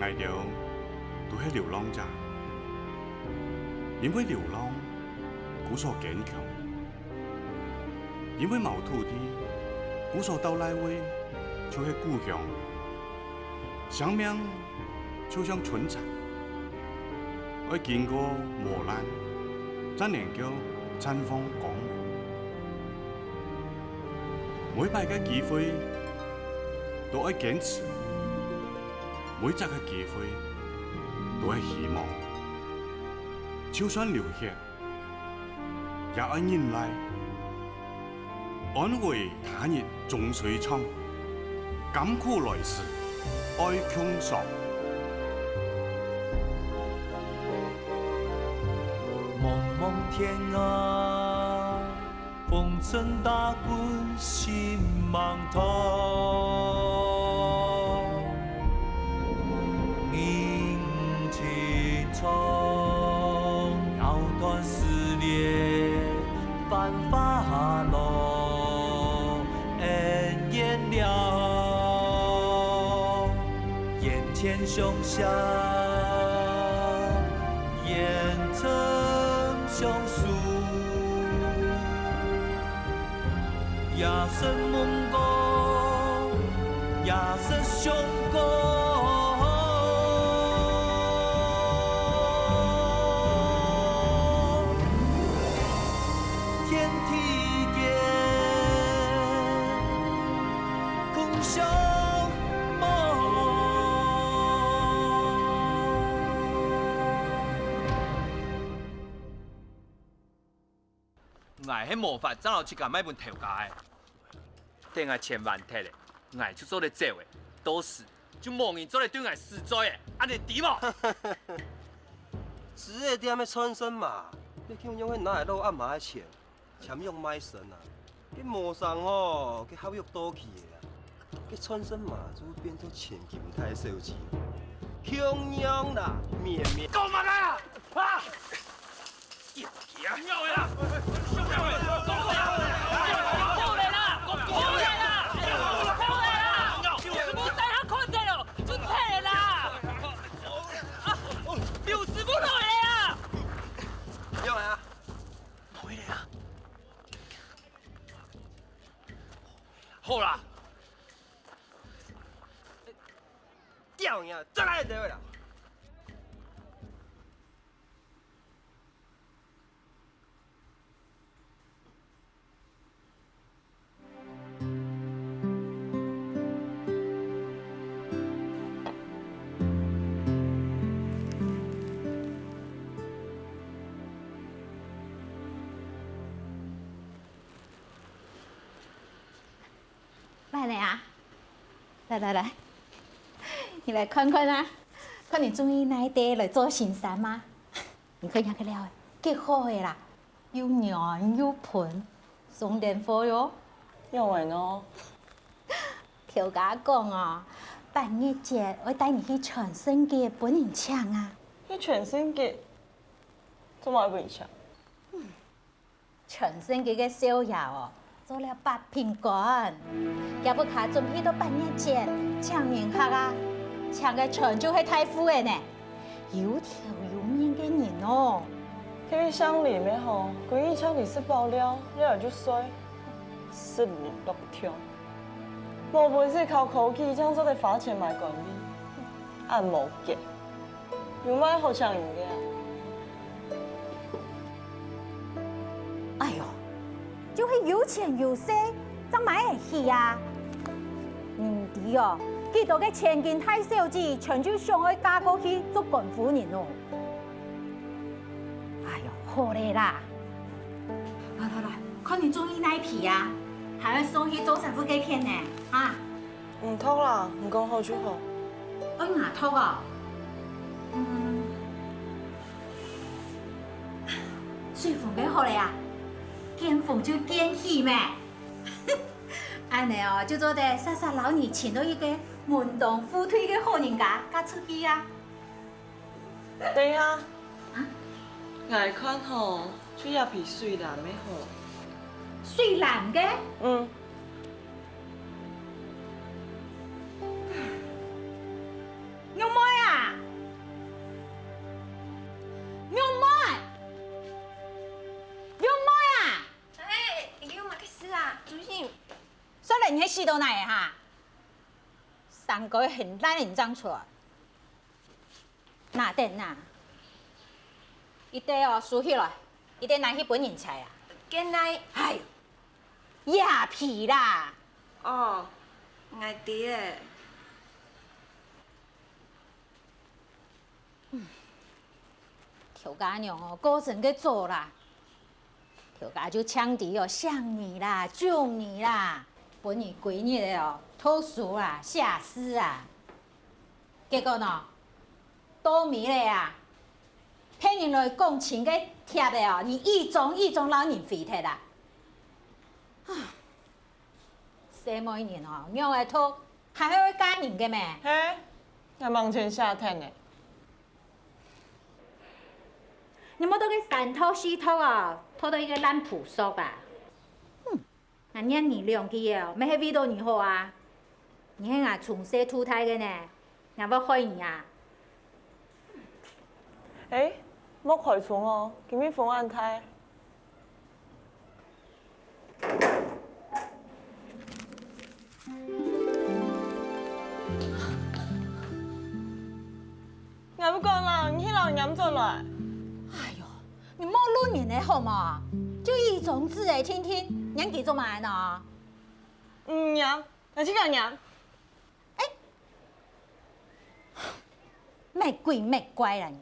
爱到都是流浪者，因为流浪故所坚强，因为冇土地，故所到来位就是故乡，生命就像春蚕，要经过磨难，才能够绽放光芒。每摆嘅機會都要堅持，每一個機會都係希望。就算流血，也要忍耐，安慰他日總水長，甘苦來時愛強爽。蒙蒙天啊，風塵打滾心茫通，凝情從藕斷絲連繁華路，恩怨了，眼前凶相，眼成凶數。也是夢過，也是胸過。天地間，共相夢。我迄模範，怎有去甲買本頭家的？等下千萬貼的，我就做咧做的，都是就莫言做咧對我死罪的，安尼對無？职业店的穿身嘛，你看用迄哪会落暗码的钱，签用买神啊，佮磨上吼，佮合约倒去的啦，佮穿身嘛就会变做千金太小钱，穷样啦，面面。夠乜啦？啊！要嘅啦！好啦，掉呀，再来一回啦。来啊，来，你来看看啊，看你中意哪一地来做新衫吗？你看下个了，几好的啦，又软又蓬，送电货哟。用的呢？条家讲啊，半夜节我带你去全盛街本人抢啊。去全盛街，做乜本搶？全盛街嘅小爷哦。做了8品館，也不卡準備到半夜前搶名客啊！搶嘅全就係太富嘅呢，有條有面嘅人哦。佢鄉里面吼，規日搶利是爆料，了就衰，失眠都不聽。無本事靠口氣，這樣做得罰錢買管理，按無嘅，有買好搶贏嘅。哎呦！就是有錢有勢，怎買得起啊？唔知哦，幾多個千金太小子，全就想要嫁過去做官夫人哦。哎呦，好嘞啦！來，看你中意哪一批啊？還要送去做神父給片呢？啊？唔托啦，唔講好就好。牙托啊？水風幾好嘞啊？見風就見喜咩？安尼哦，就做得煞煞老年請到一個門當戶對嘅好人家，嫁出去啊！等下，啊？我看吼，出也比水藍的好。水藍嘅？嗯。有冇啊？啦，主任。虽然迄死都哪会哈，3个月很烂很长出来，哪等哪？伊得哦输起来，伊得拿去本人菜啊。今来哎呦，亚皮啦！哦，爱弟诶。条家娘哦，高层去做啦。条家就抢敌哦，像你啦，就你啦，本你闺女的哦，偷熟啦，下尸啊。结果呢，倒霉嘞啊！骗人来讲情个贴的哦，你一种老人废铁啦。生每年哦，娘的土还会加人个咩？嘿，那望前夏天呢？你莫都个三头四头啊，拖到一个烂朴素啊！那念你两句哦，没迄味道你好啊！你迄个从小土胎个呢，也要害你啊！莫开窗哦，今日风暗太。俺不讲啦，你老严重了。哎呦，你莫录你的好嘛？就一种字哎，听听，娘几做嘛呢？严，那去干严？卖贵卖乖啦你！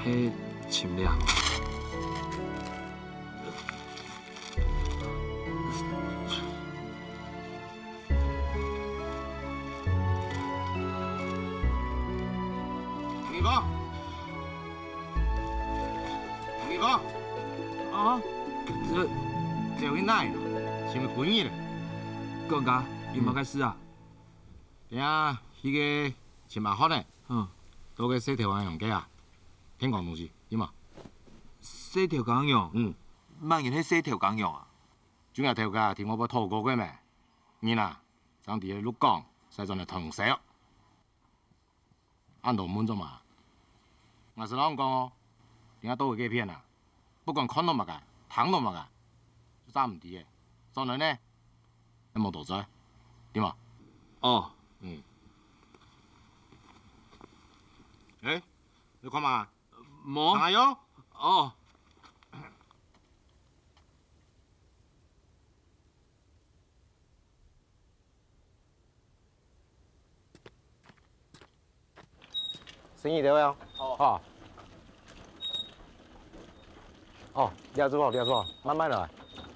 迄清凉。你哥，你哥，啊，这位奶啦，是咪滚去咧？讲家，你冇解释啊？等下迄个前马好呢，都个洗条用嘅啊，听讲东西，点嘛？洗条工用，慢人迄洗条工用啊？主要条架听我要透过过咩？你呐，上伫个鹿港，使阵来烫洗哦，按度满足嘛。我是老讲哦，点下都会给骗啊，不管看都冇个，糖都冇个，就揸唔掂嘅。再来呢，有冇大仔？点嘛？哦，你看嘛，冇，还有。哦，生意对哦。哦。哦，了住了住，慢慢来，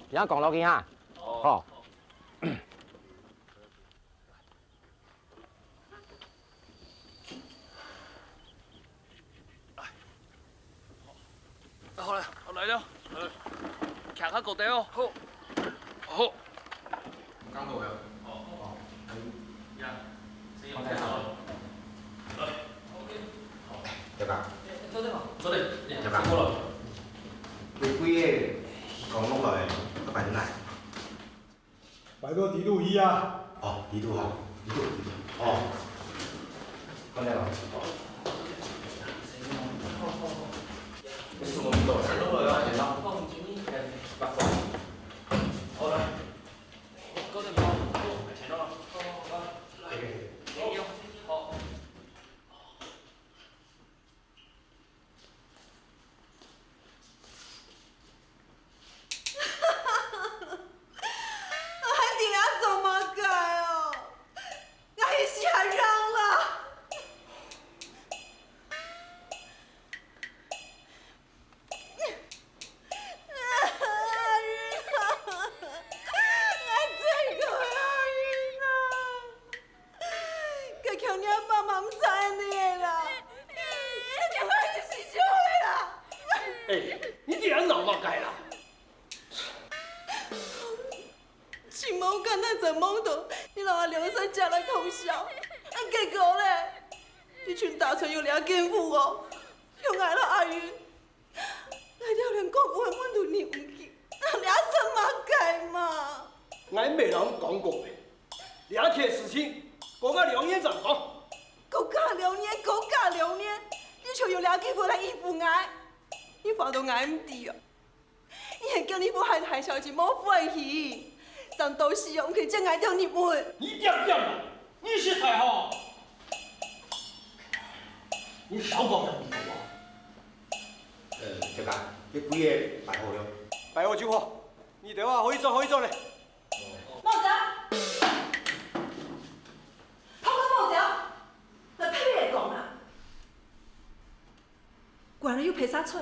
而家讲落去哈。哦。好了，来了，徛较高地哦。好，好。刚落去。哦。呀，先用开手。来。对吧？坐对嘛？坐对。对吧？过了。你几个讲拢来，都摆来。摆到地路仪啊。哦，地路哈，地路。哦。看见了。什么都来，都来啊！好来，高点包，前头，好。俺爹俩怎么改哦？俺也吓人了。阿云啊，俺最个阿云啊，佮强娘爸妈唔知你啦，俺就快去死救你啦。哎，你这样闹嘛改啦？秦某刚才在梦到你老阿梁生家来偷笑，俺结果咧，你群大村有俩奸夫哦，用俺了阿云，俺条连国父的门都入唔去，俺俩怎么改嘛？俺没人讲过的，两件事情，国家两年怎讲？国家2年，国家2年，你就用俩奸夫来依附俺，你话到俺唔对哦，你还叫你不害太小姐冇晦气。咱都是用去将爱掉你们。你点啦，你是太好。你少讲两句话。对吧？你几个摆好了？摆好就好。你电话可以转嘞。帽子，抛个帽子，来拍你来讲啊！原来有拍啥吹？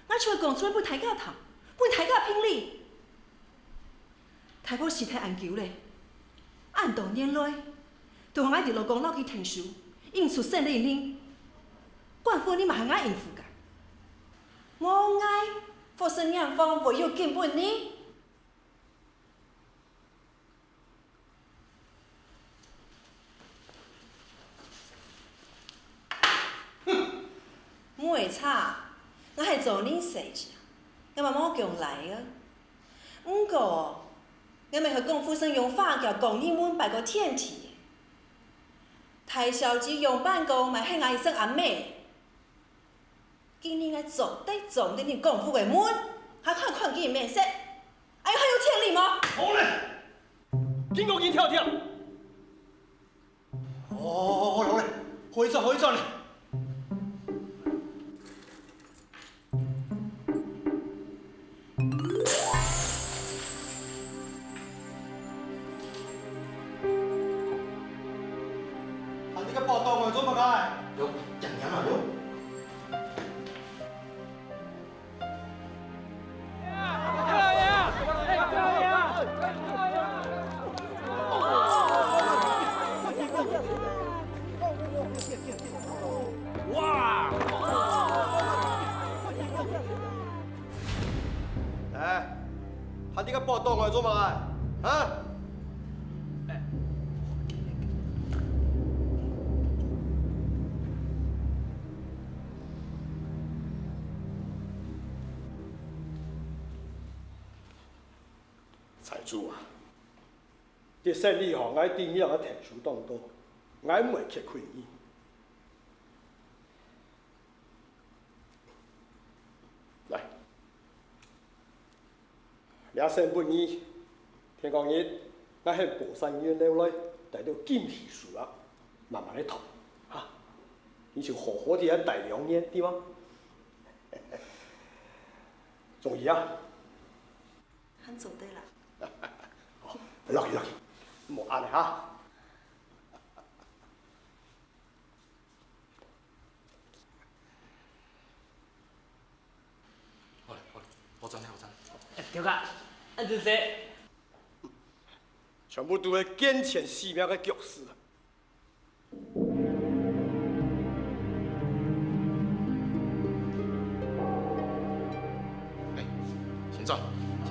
俺除了讲出来不抬价头，不抬价评理。太保是太研究咧，按多年来，就向俺伫老公老去听书，应出胜利令，官府你嘛向俺应付噶。我爱佛生眼方唯有根本呢。哼，唔会差，我系做恁设计，我慢慢强来啊。不过。我们和功夫生用法叫工艺门摆个天体，太小姐用办公咪係我一生阿妹，今年我做得重啲你功夫嘅門，還看見面色，哎，還有天理嗎？好嘞，經過見跳跳。哦，好嘞，可以轉嘞。有讲讲嘛有。哇！哎，喊你个报道我做嘛？啊？财主啊，这生意吼，我定要我提出当多，我唔会吃亏伊。来，俩生本意，听讲日，我喺宝山院留来，带到金皮树啊，慢慢来读，哈，你就好好地喺待2年，对吗？中意啊？很做对啦。好，落去，莫压力哈。好嘞，我转。条哥，按住说。全部都是见钱死命的脚事。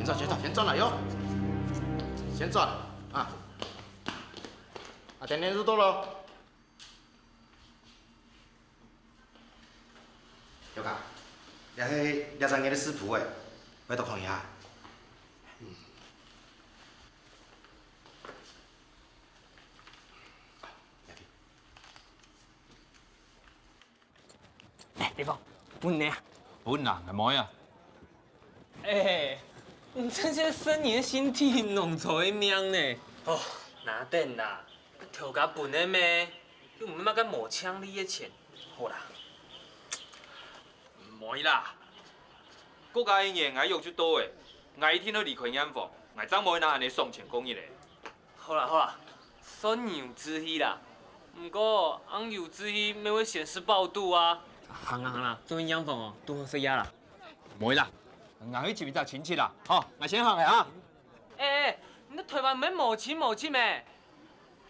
先转来哟，先转啊！甜甜入豆喽。有噶，你迄2、3个的食谱诶，拜托看一下。地方，问你啊。本人系冇啊。你这些生你的身体弄错的命呢？哦，哪等啦？调甲笨的咩？你唔要甲冒抢你的钱，好啦。唔可以啦，国家的钱爱用就多诶，爱天都离开眼房，爱怎无拿安尼送钱公益嘞？好啦，算你有志气啦。不过，俺有志气没会显示报度啊。行啦，做营养房哦，多喝水呀啦。唔会啦，硬去前面就亲戚啦，吼，我先行嘅啊。你的腿板没某亲咩？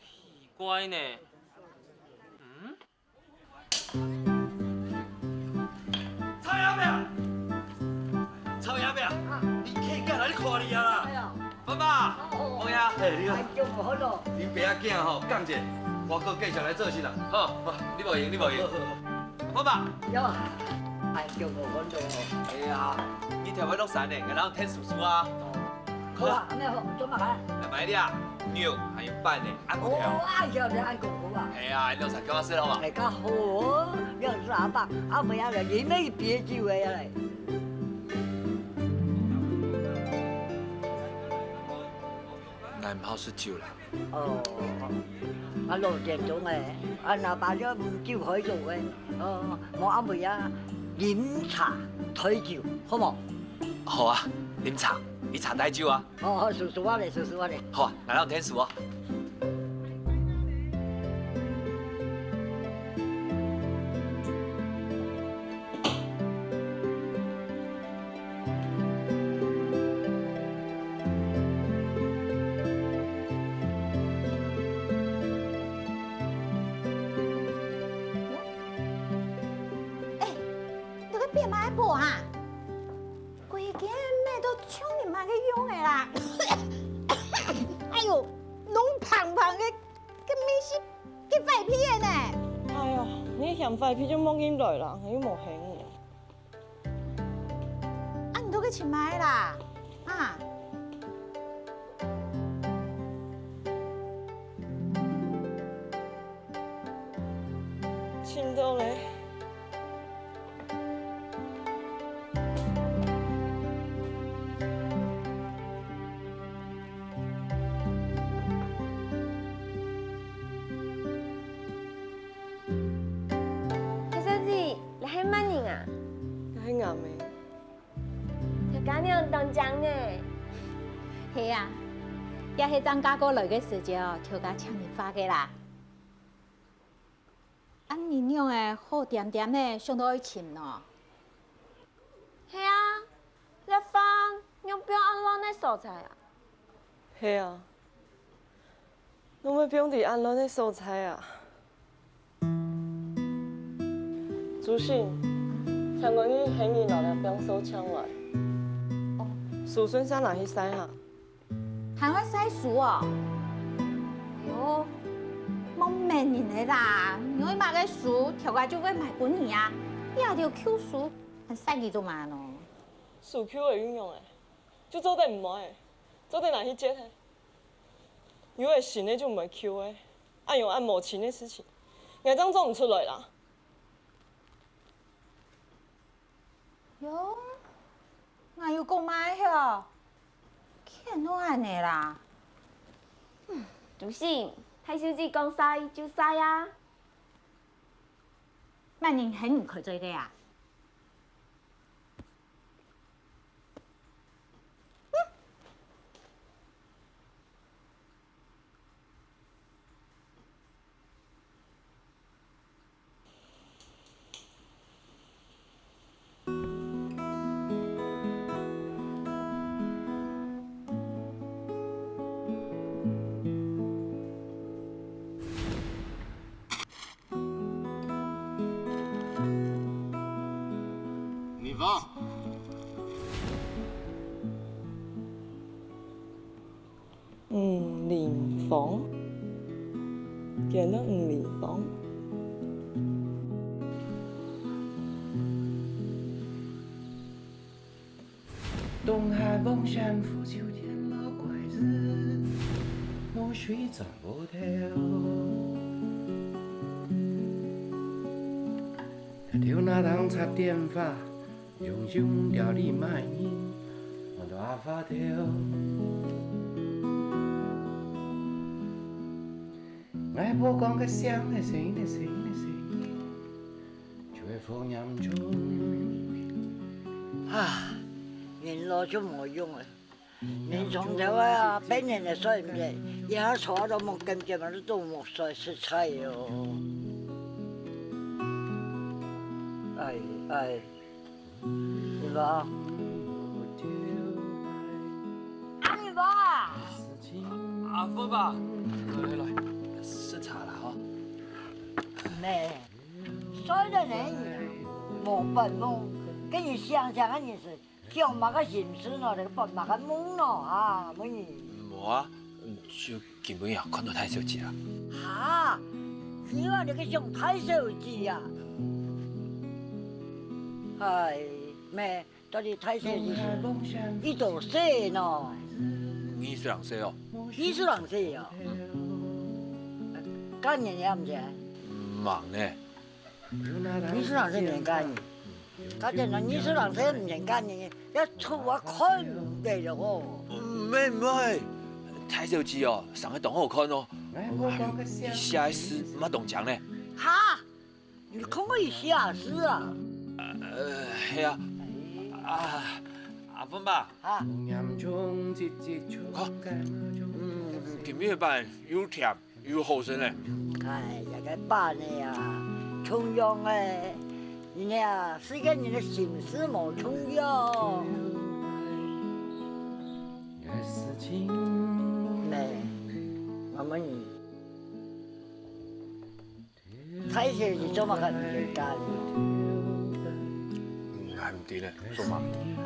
奇怪呢。蔡阿伯，你客家来你看你啊啦。爸爸，王爷，你好。你爸仔囝吼，讲者，我搁继续来做事啦。好，你无闲。爸爸。有啊，叫我揾到哦。哎呀，你条尾落山呢，然后听叔叔啊。好啊，咁好，做乜啊？来买啲啊，牛还有饭呢，按不条。叫你按公公啊。哎呀，你6叫我吃好嘛？大家好，你是阿爸，阿妹阿娘，你没别机会啊嘞。俺唔好喝酒啦。哦，6點鐘誒，嗱辦咗唔叫佢做嘅，我阿妹啊飲茶退酒，好冇？好啊，飲茶，你茶帶酒啊？叔叔啊你。好啊，來讓天數啊。变买布啊！规件咩都抢你妈个用的啦！哎呦，拢胖胖的，跟咩是跟废皮的呢？哎呦，你嫌废皮就莫饮来啦，我又无闲的。啊，你都去请买啦？啊？请到嘞。家娘当讲呢，系啊，也系张家哥来嘅时节哦，调家请你发嘅啦。俺你娘诶，好点点呢，上到去请咯。系啊，一番用不用安怎的素材啊？系啊，侬要用伫安怎的素材啊？朱信，听讲你黑日老了不用手枪来。树笋啥拿去洗哈？还会洗树哦？哎呦，冇明年的啦，因为买个树调价就会买本年啊，你也要 Q 树，还洗几做嘛咯？树 Q 会运用诶，就做得唔买，做得拿去接嘿。有会新的就唔会 Q 诶，按用按某情的事情，硬张做唔出来啦。哟。我又讲买哟，欠我安尼啦。朱信，太小姐讲晒就晒啊。万年很唔可做嘅呀。东海望山抚秋天落怪日，墨水转不透。跳那堂插电话，用胸调你卖音，我都阿发跳。我播讲个响的声音，就会放音中。啊，人老就冇用啊！人从头啊，本人就衰唔嚟，而家坐到木咁嘅，都冇衰出差哟。哎，你吧？你吧？阿峰吧，来，吃茶了哈。妹，衰的人冇笨懵，跟你想想，你是叫嘛个心思咯，那个笨嘛个懵咯啊，冇你。冇啊，就根本也看到太小姐了。哈，希望你个想太手机呀？哎，妹，到底太手机，你多岁呢22岁哦。22岁哦。今年也唔知。忙呢。 22歲唔干嘅，家陣人22歲唔成干嘅，一出我看唔地咯喎。唔係，太小姐哦，上個檔好看哦。下一次唔懂講呢。哈，你看過下次啊？係啊。阿峰吧。啊。好。今日班又甜又好食呢。哎呀，個班呢呀，重陽誒，你呀，是個你的心思冇重陽。咩？我問你，太小姐做乜咁唔認真？係唔掂咧，做乜？係，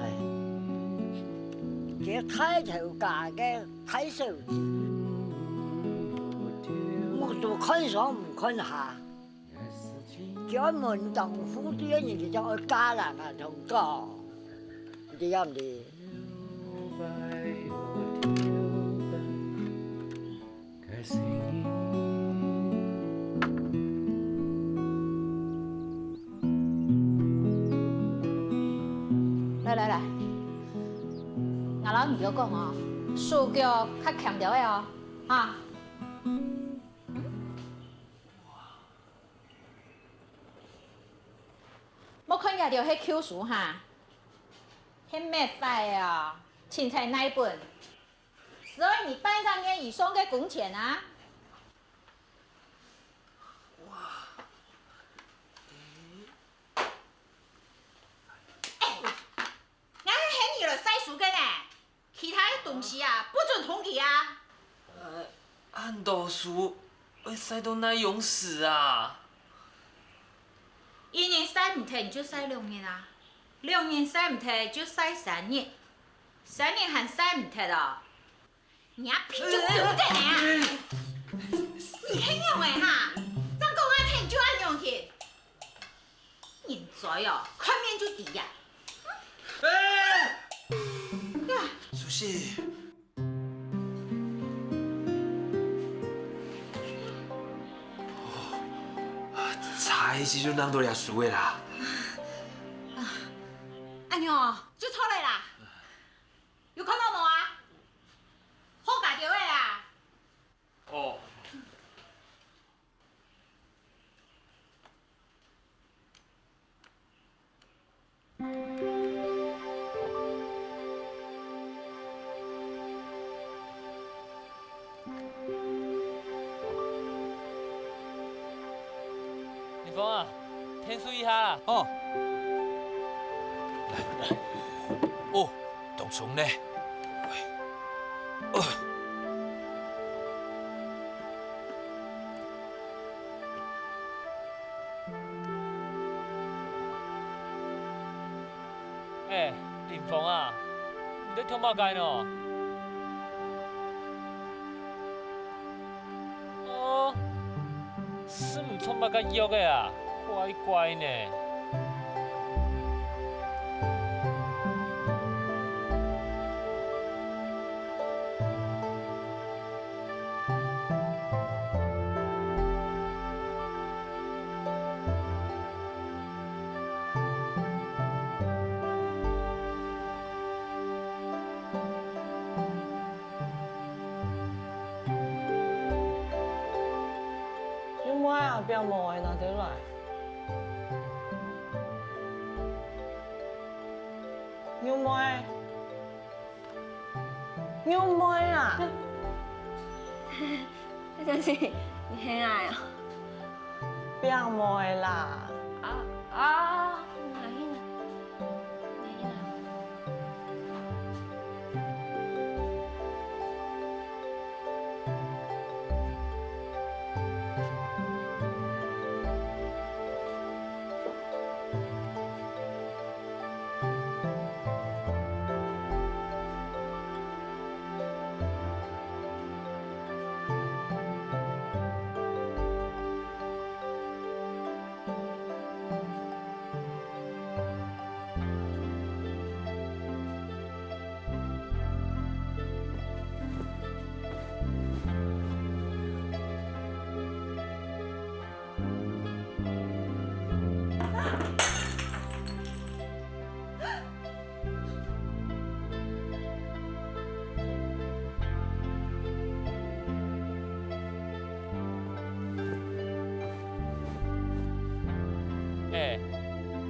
這太頭家嘅太小姐。 我都看上唔看下，叫門當戶對，你哋就去家人啊同講，你啱唔啱？來，我老唔要講哦，數腳較強調的哦，啊。 我看見條迄口書哈，迄咩快啊，凊彩那一本，所以你班上嘅以上嘅工錢啊。哇！我係喊你來篩書嘅呢，其他嘅東西啊不准同去啊。按讀書會篩到那用死啊！ 1年篩唔停你就篩2年啊，2年篩唔停就篩3年，3年還篩唔停啊！你阿屁就丟得呢！你很用誒哈，怎講我聽就按用去？人才哦，看面就低呀！蘇西，才是就那麼多倆輸的啦。阿娘就錯嚟啦，有看到冇啊？好家條嘅啊！哦。林峰啊，天数一下啦。哦。來，哦，凍蟲呢？哎，林峰啊，你在聽乜計呢？哦，是唔錯乜嘅藥嘅啊？乖乖呢。变无的拿得来。牛妹，牛妹啊！那真是你很爱哦。变无的啦。啊，哪去呢？哪去呢？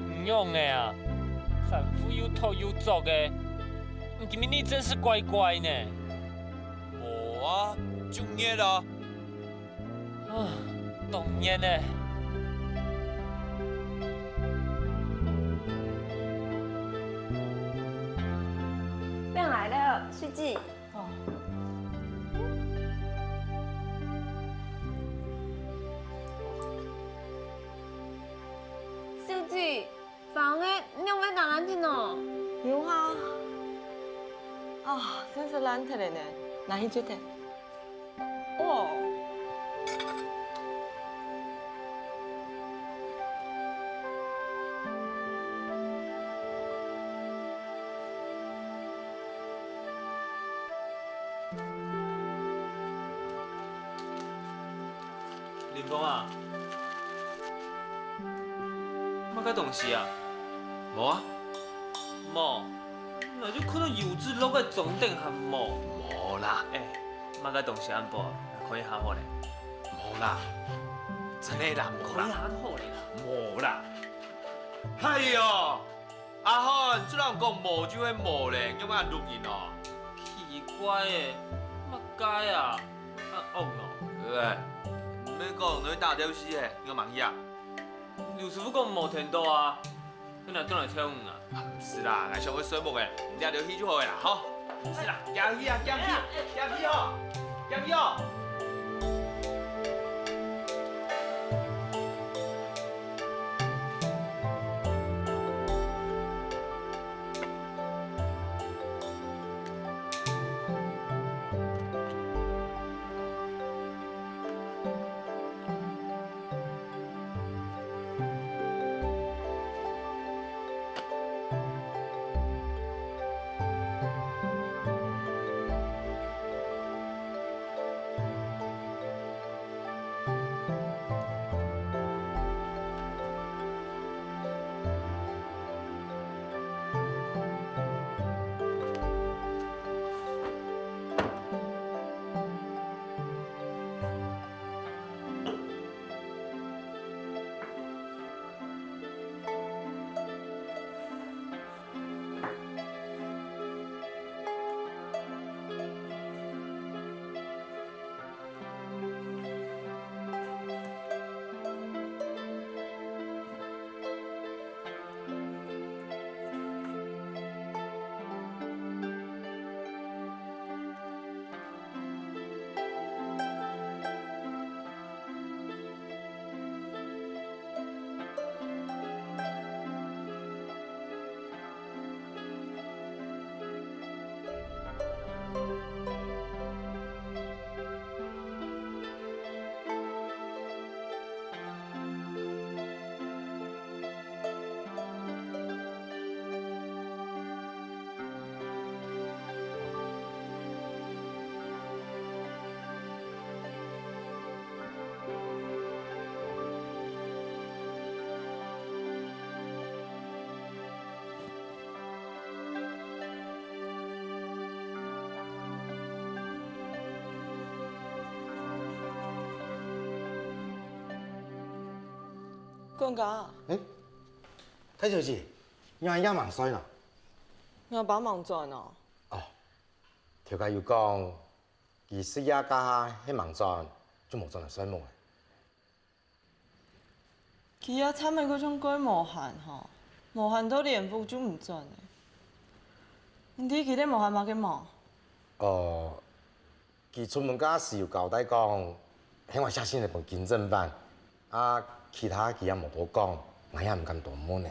唔用的啊，反复又偷又走的，今明你真是乖乖呢。无啊，就热啦。啊，当然呢。变来了，书记。哦。书记，房诶，你用要哪难听哦？有啊。啊，真是难听的呢，哪去这的？哦。林峰啊，乜个东西啊？无啊，无，那就看到油脂落在床顶还无？无啦。乜个东西安无？可以下好咧？无啦，真的啦，无啦。可以下好咧啦？无啦。哎哟，阿汉，这人讲无就会无咧，有冇录音哦？奇怪诶，乜解啊？恶哦。喂。你讲你打电视诶，我忙呀。刘师傅讲无听到啊，你若转来找阮啊？唔是啦，我上去水木诶，你打电视就好诶啦，好。唔是啦，行去啊，行去，行去哦，行去哦。管家。太小姐，你还也忙衰呢？我帮忙赚哦。条家又讲，其实也加迄忙赚，就无赚来衰无。佢啊惨的嗰种鬼无限吼，无限到连付就唔赚的。你睇佢啲无限买嘅毛？佢出门家时有交代讲，希望写信来份金正版，其他佢也无多讲，我也唔敢多问呢。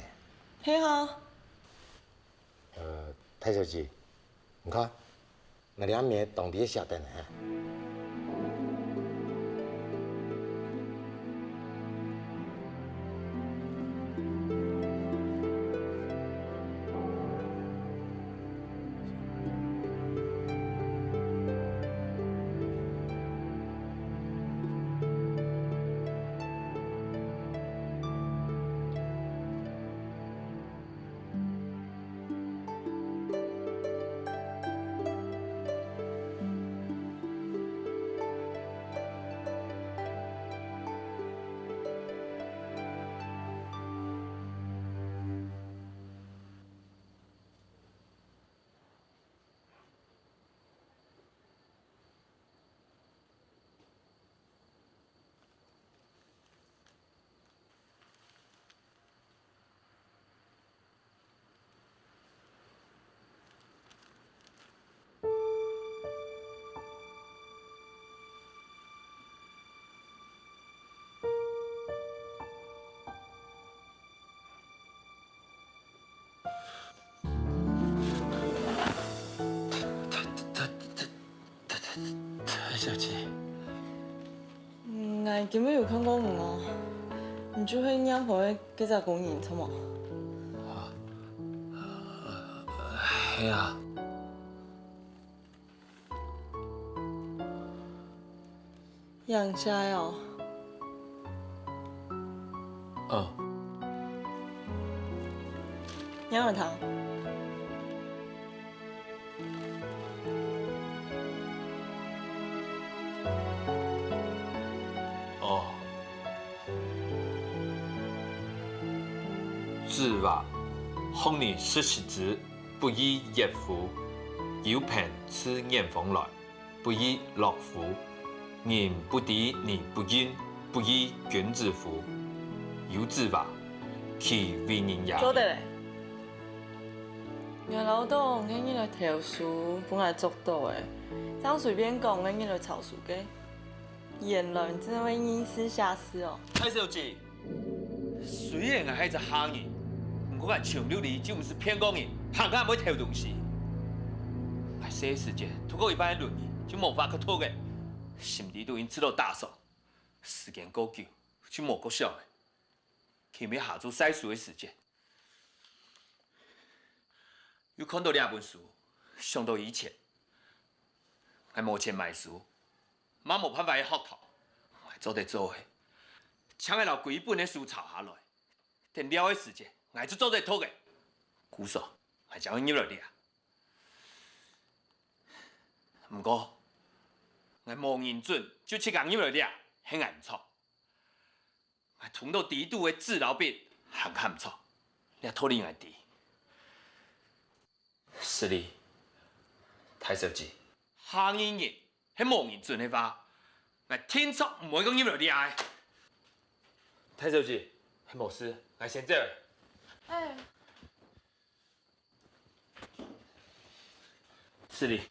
嘿哈。太小姐，你看，我哋阿面当地写的呢。小姐，我今日有看过你哦，你就会娘婆的几只公园，错冇？系啊。养虾哦。娘有糖。是吧？哄你10时子，不亦乐乎？有朋此眼风来，不亦乐乎？人不敌你不敬，不亦君子乎？有之吧？其为人也。做得嘞。我老董，我今来投诉，本来捉到的，这样随便讲，我今来抄书嘅，言论真的会因私下事哦。太小姐，虽然我系只行业。我讲长溜里就唔是骗讲人，行家唔会偷东西。我这时间通过一般的论议就无法去讨嘅，心里都已经知道打扫。时间过久就无够想嘅，前面下注晒书的时间，又看到两本书，想到以前，我目前买书，嘛无办法去学头，我做得做嘅，抢个留几本的书抄下来，等了的时间。我就做在偷嘅，古说我将佢入来啊。不过我无认准就去讲入来啊，很唔错。我同到地度的治疗病很看唔错，你偷你爱地。是哩，太小姐，行业人係無認準嘅話，我天作唔會講入來啲嘅。太小姐，係無事，我先走。哎，是哩。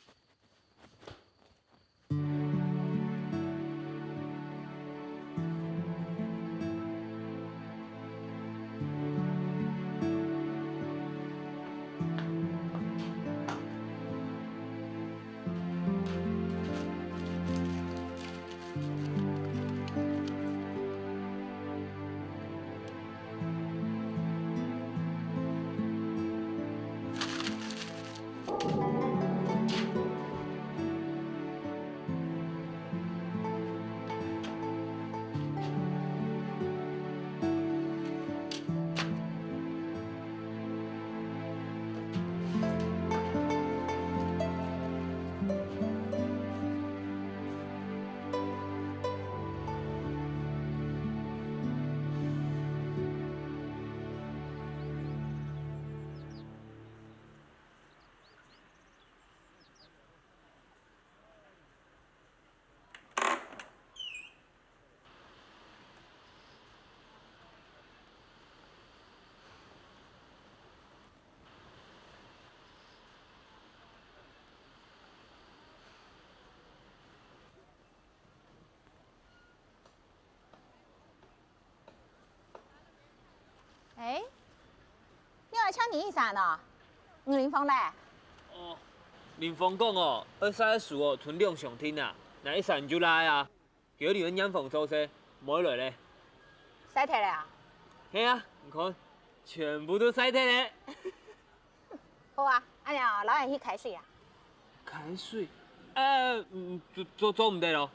意啥呢？林峰嘞？哦，林峰讲哦，二三树哦，存量上天啊，那一散就来啊，叫你们养蜂做事，冇来咧。晒退了啊？系啊，你看，全部都晒退咧。好啊，安尼哦，老远去开水啊。开水？做唔得咯，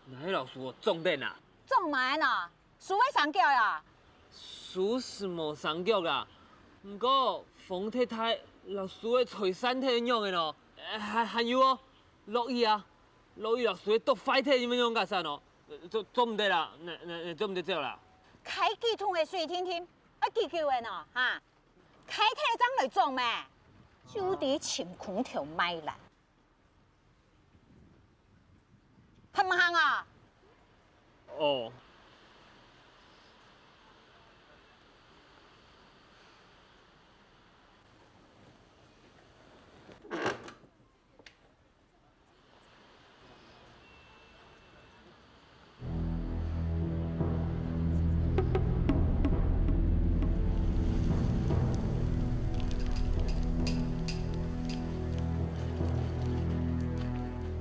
那老师哦，重点啦。种埋呢，树尾上吊呀。树是冇上脚啦，不过风太大，老师会吹散体咁样嘅咯。还有哦，落雨啊，落雨老师会剁坏体咁样架啥咯？做唔得啦，那做唔得做啦。开几桶的水听听，啊记叫的呢哈，开体章来种咩？就地晴空调卖啦，行唔行啊？哦。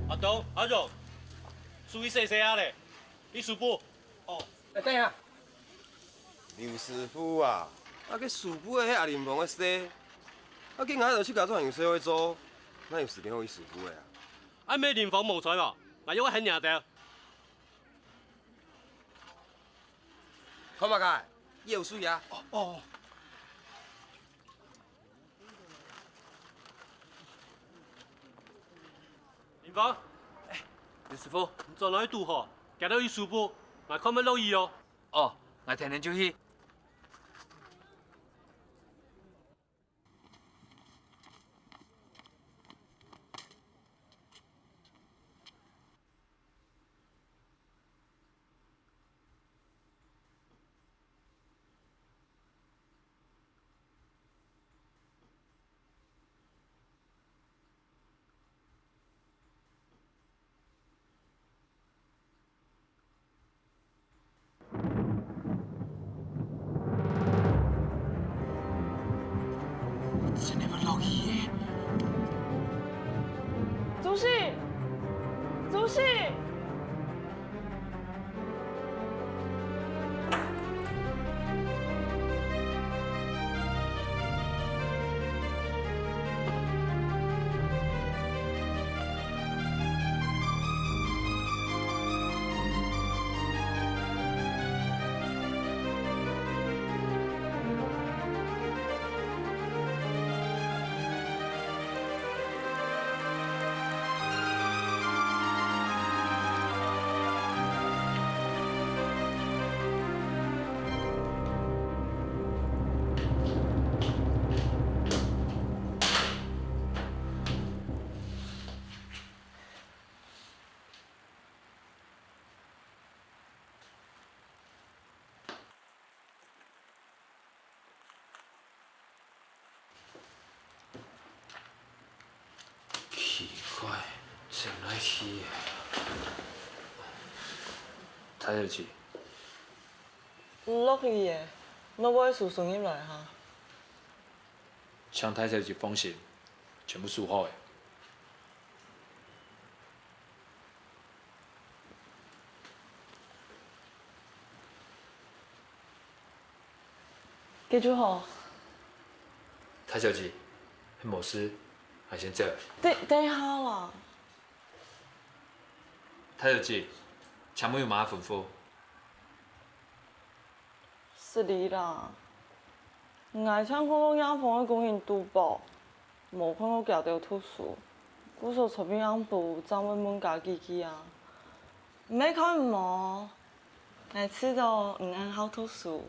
阿东、阿荣，注意细细啊咧，你师傅。哦，等下。刘师傅啊，啊，佮师傅的迄阿林房的洗，啊，竟然就去甲做样洗伙做，哪有时间互伊师傅的啊？啊，咩林房无错嘛，那要我很认得。看嘛个，伊有水啊。哦。林房，刘师傅，你做哪里拄好？行到伊师傅，我看要落雨哦。哦，我听天就去。真的要落雨耶！竹溪，竹溪。奇怪，怎来去的？睇得住。落去的，我买树顺入来哈。像太太就放心，全部数好的。记住吼。太小姐，迄无事，还先走。等一下啦。太小姐，请问有嘛吩咐？是你啦。外厂看到养蜂的工人拄报，无看到夹着吐书，我说厝边养部张文文家己去啊。没开门，来吃到唔按好吐书，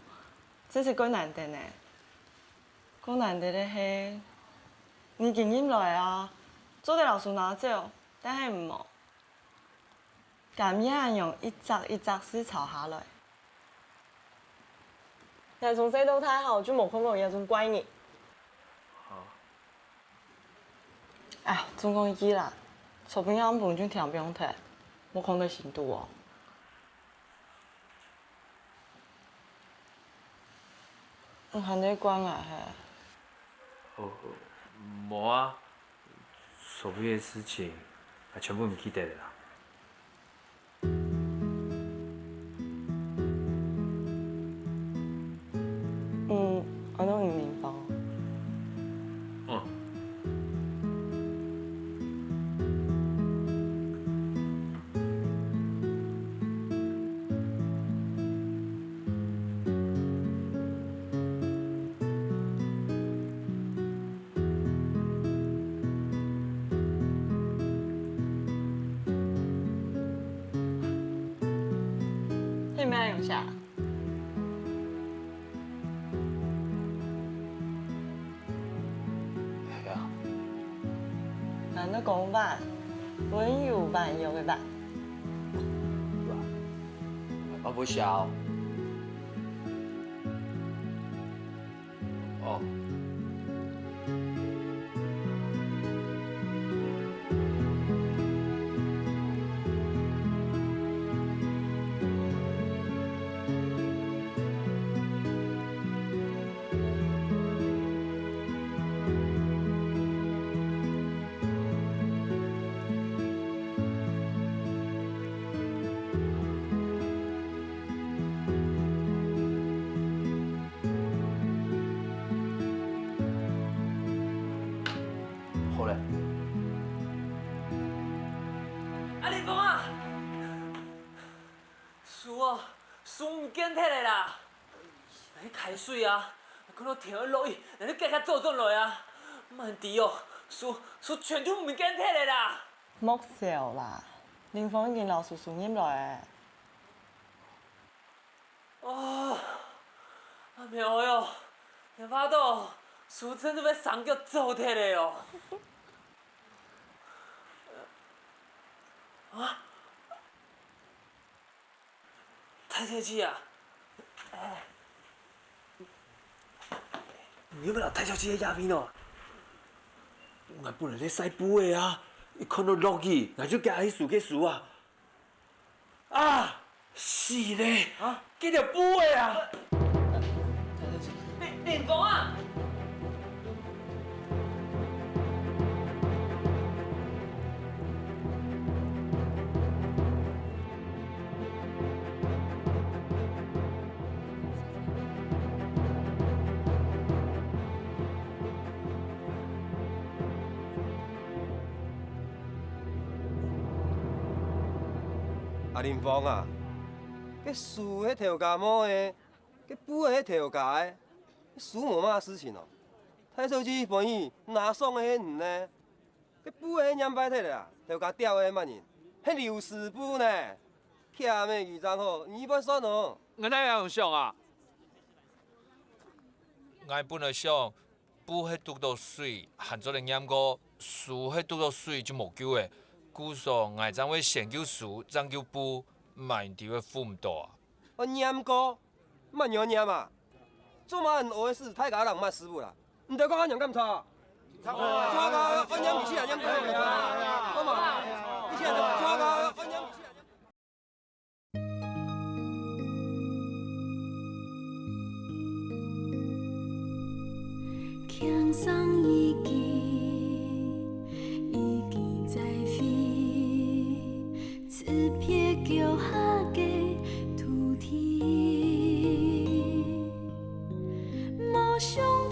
真是够难得呢。够难得的是，你经验来啊，做啲老师拿走，但系唔好。咁样用一扎一扎丝炒下来。但从细到太好，就冇看到有种怪你。好。哎呀，总共伊啦，厝边养饭就听不用睇，冇看到程度哦。唔喊你关啊嘿。无啊，所有的事情也全部唔记得了啦。我都唔明白。你们要用啥？系啊。难得讲办，文有办有嘅办。我不晓。哦。好嘞。啊，林峰啊，树哦，树唔见摕嘞啦，那开水啊，看到天要落雨，那你加较早转来啊，慢滴哦，树全都唔见摕嘞啦。莫笑啦，林峰已经老叔叔饮来哦，阿苗哟，你发到树真都要上脚走摕嘞哦。啊！太客气啊！你有没有太客气的鸦片哦？我本来在晒布的啊，一看到落雨，我就夹去树去树啊！啊！是嘞！啊！记着布的啊！林峰啊！啊，林峰啊，佮树迄条架毛的，佮布的迄条架的，树无嘛事情哦。太手机欢喜拿爽的迄鱼呢，佮布的迄染歹摕啦，条架吊的慢人，迄流石布呢，忝的鱼章好，你不算哦。我哪样想啊？我本来想布迄拄到水，含做嚟染过，树迄拄到水就无救的。故说我怎会先救树，再救布，慢啲会付唔到啊？我染过，慢样染嘛。做嘛人学的事，太假人捌师傅啦。唔得讲俺娘咁错，错噶，我染唔起啊，染唔起啊，好嘛？以前就错噶，我染唔起。轻松已经在飞，此撇脚下嘅土地，无想。